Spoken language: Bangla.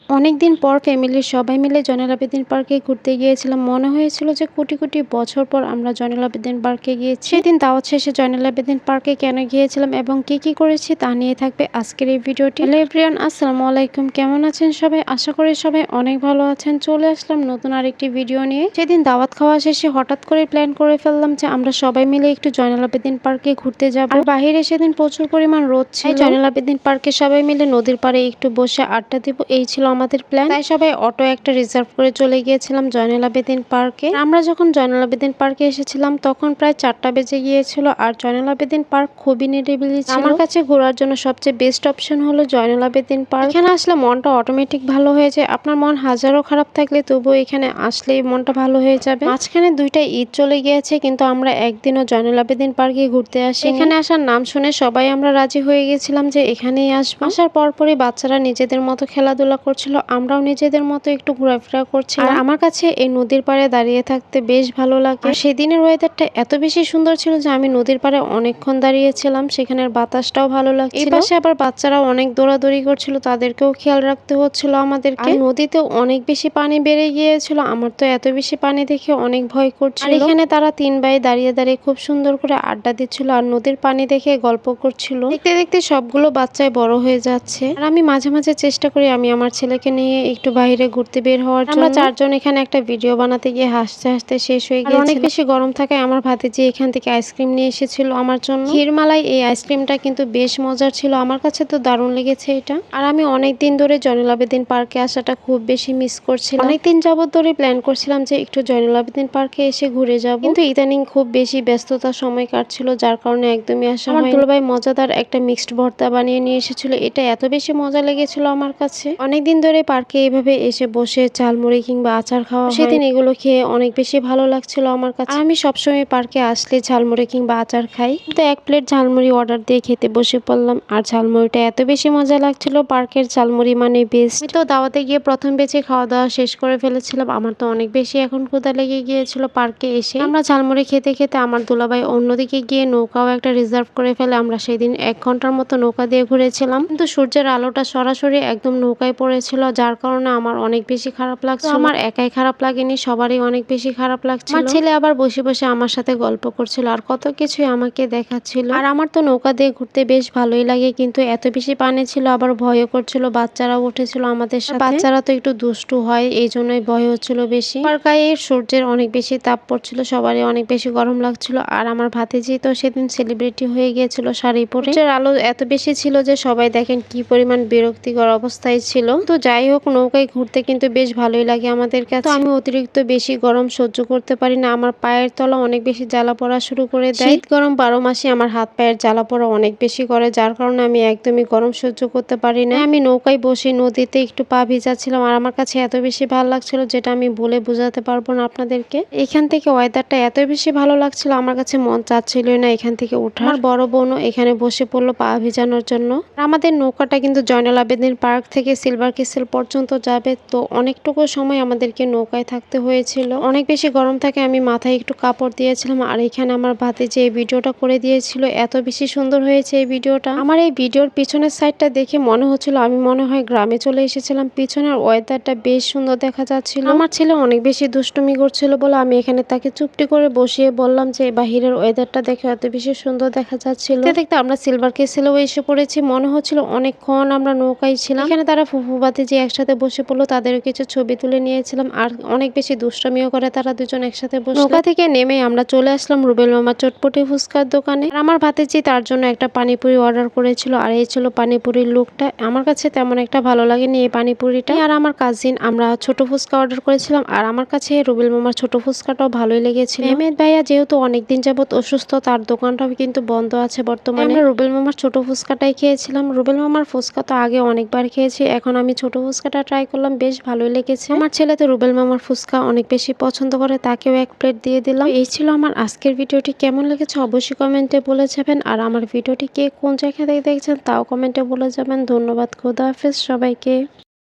অনেকদিন পর ফ্যামিলির সবাই মিলে জয়নুল আবেদীন পার্কে ঘুরতে গিয়েছিলাম। মনে হয়েছিল যে কোটি কোটি বছর পর আমরা জয়নুল আবেদীন পার্কে গিয়েছি। সেদিন দাওয়াত শেষে জয়নুল আবেদীন পার্কে কেন গিয়েছিলাম এবং কি কি করেছি তা নিয়ে থাকবে আজকের এই ভিডিওটি। হ্যালো এভরিওয়ান, আসসালামু আলাইকুম। কেমন আছেন সবাই? আশা করি সবাই অনেক ভালো আছেন। চলে আসলাম নতুন আরেকটি ভিডিও নিয়ে। সেদিন দাওয়াত খাওয়া শেষে হঠাৎ করে প্ল্যান করে ফেললাম যে আমরা সবাই মিলে একটু জয়নুল আবেদীন পার্কে ঘুরতে যাব। আর বাহিরে সেদিন প্রচুর পরিমাণ রোদ ছিল। জয়নুল আবেদীন পার্কে সবাই মিলে নদীর পাড়ে একটু বসে আড্ডা দিব, এই ছিল আমাদের প্ল্যান। তাই সবাই অটো একটা রিজার্ভ করে চলে গিয়েছিলাম জয়নুল আবেদীন পার্কে। আমরা যখন জয়নুল আবেদীন পার্কে এসেছিলাম তখন প্রায় 4টা বেজে গিয়েছিল। আর জয়নুল আবেদীন পার্ক খুবই নিরিবিলি ছিল। আমার কাছে ঘোরার জন্য সবচেয়ে বেস্ট অপশন হলো জয়নুল আবেদীন পার্ক। এখানে আসলে মনটা অটোমেটিক ভালো হয়ে যায়। আপনার মন হাজারো খারাপ থাকলে তবুও এখানে আসলেই মনটা ভালো হয়ে যাবে। মাঝখানে 2টা ঈদ চলে গিয়েছে কিন্তু আমরা একদিনও জয়নুল আবেদীন পার্কে ঘুরতে আসি। এখানে আসার নাম শুনে সবাই আমরা রাজি হয়ে গেছিলাম যে এখানেই আসবো। আসার পরপরই বাচ্চারা নিজেদের মতো খেলাধুলা করছিল, আমরাও নিজেদের মতো একটু ঘোরাফেরা করছিলাম। আর আমার কাছে এই নদীর পাড়ে দাঁড়িয়ে থাকতে বেশ ভালো লাগে। আর সেদিনের ওয়েদারটা এত বেশি সুন্দর ছিল যে আমি নদীর পাড়ে অনেকক্ষণ দাঁড়িয়েছিলাম। সেখানের বাতাসটাও ভালো লাগছিল। এই পাশে আবার বাচ্চারাও অনেক দৌড়াদৌড়ি করছিল, তাদেরকেও খেয়াল রাখতে হচ্ছিল আমাদেরকে। নদীতে অনেক বেশি পানি বেড়ে গিয়েছিল। আমার তো এত বেশি পানি দেখে অনেক ভয় করছিল। আর এখানে তারা 3 ভাই দাঁড়িয়ে দাঁড়িয়ে খুব সুন্দর করে আড্ডা দিচ্ছিল আর নদীর পানি দেখে গল্প করছিল। দেখতে দেখতে সবগুলো বাচ্চায় বড় হয়ে যাচ্ছে। আর আমি মাঝে মাঝে চেষ্টা করি আমি আমার ছেলেকে নিয়ে একটু বাইরে ঘুরতে বের হওয়ার জন্য। আমরা 4 জন এখানে একটা ভিডিও বানাতে গিয়ে হাসতে হাসতে শেষ হয়ে গিয়েছিল। অনেক বেশি গরম থাকায় আমার ভাতিজি এখান থেকে আইসক্রিম নিয়ে এসেছিল আমার জন্য। ক্ষীরমালাই এই আইসক্রিমটা কিন্তু বেশ মজার ছিল, আমার কাছে তো দারুণ লেগেছে এটা। আর আমি অনেকদিন ধরে জয়নুল আবেদীন পার্কে আসাটা খুব বেশি মিস করছিলাম। অনেকদিন যাবত ধরে প্ল্যান করছিলাম যে একটু জয়নুল আবেদীন পার্কে এসে ঘুরে যাব, কিন্তু ইদানিং খুব বেশি ব্যস্ততার সময় কাটছিল, যার কারণে একদমই আসা হয়নি। আমার দুলাভাই মজাদার একটা মিক্সড ভর্তা বানিয়ে নিয়ে এসেছিল, এটা এত বেশি মজা লেগেছিল আমার কাছে। অনেকদিন ধরে পার্কে এইভাবে এসে বসে ঝালমুড়ি কিংবা আচার খাওয়া, সেদিন এগুলো খেয়ে অনেক বেশি ভালো লাগছিল আমার কাছে। আমি সবসময় পার্কে আসলে ঝালমুড়ি কিংবা আচার খাই, তো 1 প্লেট ঝালমুড়ি অর্ডার দিয়ে খেতে বসে পড়লাম। আর ঝালমুড়িটা এত বেশি মজা লাগছিল, পার্কের ঝালমুড়ি মানে বেস্ট। তো দাওয়াতে গিয়ে প্রথম বেচে খাওয়া দাওয়া শেষ করে ফেলেছিলাম। আমার তো অনেক বেশি এখন ক্ষুধা লেগে গিয়েছিল পার্কে এসে। আমরা ঝালমুড়ি খেতে খেতে আমার দুলাভাই অন্যদিকে গিয়ে নৌকাও একটা রিজার্ভ করে ফেলে। আমরা সেদিন 1 ঘন্টার মতো নৌকা দিয়ে ঘুরেছিলাম, কিন্তু সূর্যের আলোটা সরাসরি একদম নৌকায় পড়েছিল, যার কারণে আমার অনেক বেশি খারাপ লাগছিল। আমার একাই খারাপ লাগেনি, সবারই অনেক বেশি খারাপ লাগছিল। আমার ছেলে আবার বসে বসে আমার সাথে গল্প করছিল আর কত কিছুই আমাকে দেখাচ্ছিল। আর আমার তো নৌকা দিয়ে ঘুরতে বেশ ভালোই লাগে, কিন্তু এত বেশি পানি ছিল, আবার ভয়ও করছিল। বাচ্চারাও উঠেছিল আমাদের সাথে। বাচ্চারা তো একটু দুষ্টু হয়, এই জন্যই ভয় হচ্ছিল বেশি। আমার গায়ে সূর্যের অনেক বেশি তাপ পড়ছিল, সবারই অনেক বেশি গরম লাগছিল। আর আমার ভাতিজি তো সেদিন সেলিব্রিটি হয়ে গিয়েছিল শাড়ি পরে। সূর্যের আলো এত বেশি ছিল যে সবাই দেখেন কি পরিমাণ বিরক্তিকর অবস্থায় ছিল। তো যাই হোক, নৌকায় ঘুরতে কিন্তু বেশ ভালোই লাগে আমাদের কাছে। তো আমি অতিরিক্ত বেশি গরম সহ্য করতে পারি না, আমার পায়ের তলা অনেক বেশি জ্বালা পড়া শুরু করে দেয়। শীত গরম 12 মাসে আমার হাত পায়ের জ্বালা পড়া অনেক বেশি করে, যার কারণে আমি একদমই গরম সহ্য করতে পারি না। আমি নৌকায় বসে নদীতে একটু পা ভিজাচ্ছিলাম আর আমার কাছে এত বেশি ভালো লাগছিল যেটা আমি বলে বোঝাতে পারবো না আপনাদেরকে। এখান থেকে ওয়েদারটা এত বেশি ভালো লাগছিল, আমার কাছে মন চাচ্ছিল না এখান থেকে ওঠার। আমার বড় বোনও এখানে বসে পড়লো পা ভিজানোর জন্য। আমাদের নৌকাটা কিন্তু জয়নুল আবেদীন পার্ক থেকে সিলভার ক্যাসেল পর্যন্ত যাবে, তো অনেকটুকু সময় আমাদেরকে নৌকায় থাকতে হয়েছিল। অনেক বেশি গরম থাকে, আমি মাথায় একটু কাপড় দিয়েছিলাম। আর এখানে আমার ভাতিজি এই ভিডিওটা করে দিয়েছিল, এত বেশি সুন্দর হয়েছে এই ভিডিওটা। আমার এই ভিডিওর পিছনের সাইডটা দেখে মনে হচ্ছিল আমি মনে হয় গ্রামে চলে এসেছিলাম। পিছনের ওয়েদারটা বেশ সুন্দর দেখা যাচ্ছিল। আমার ছেলে অনেক বেশি দুষ্টুমি করছিল বলে আমি এখানে তাকে চুপটি করে বসিয়ে বললাম যে বাহিরের ওয়েদারটা দেখে এত বেশি সুন্দর দেখা যাচ্ছিল। দেখতে আমরা সিলভার ক্যাসেলেও এসে পড়েছি, মনে হচ্ছিল অনেকক্ষণ আমরা নৌকায় ছিলাম। এখানে তারা ফুফু ভাতিজি একসাথে বসে পড়লো, তাদেরও কিছু ছবি তুলে নিয়েছিলাম। আর অনেক বেশি দুষ্টামিও করে তারা দুজন একসাথে বসে। নৌকা থেকে নেমে আমরা চলে আসলাম রুবেল মামার চটপটি ফুচকার দোকানে। আর আমার ভাতিজি তার জন্য একটা পানিপুরি অর্ডার করেছিল, আর এই ছিল পানিপুরির লুকটা। আমার কাছে তেমন একটা ভালো লাগেনি এই পানিপুরিটা। আর আমার কাজিন আমরা ছোট ফুচকা অর্ডার করেছিলাম, আর আমার কাছে রুবেল মামার ছোট ফুচকাটাও ভালোই লেগেছিল। মেহমেদ ভাইয়া যেহেতু অনেকদিন যাবত অসুস্থ, তার দোকানটাও কিন্তু বন্ধ আছে বর্তমানে। আমরা রুবেল মামার ছোট ফুচকাটাই খেয়েছিলাম। রুবেল মামার ফুচকা তো আগে অনেকবার খেয়েছি, এখন আমি ছোট ফুচকাটা ট্রাই করলাম, বেশ ভালোই লেগেছে। আমার ছেলে তো রুবেল মামার ফুচকা অনেক বেশি পছন্দ করে, তাকেও 1 প্লেট দিয়ে দিলাম। এই ছিল আমার আজকের ভিডিওটি, কেমন লেগেছে অবশ্যই কমেন্টে বলে যাবেন। আর আমার ভিডিওটি কে কোন জায়গা থেকে দেখছেন তাও কমেন্টে বলে যাবেন। ধন্যবাদ, খোদা হাফেজ সবাইকে।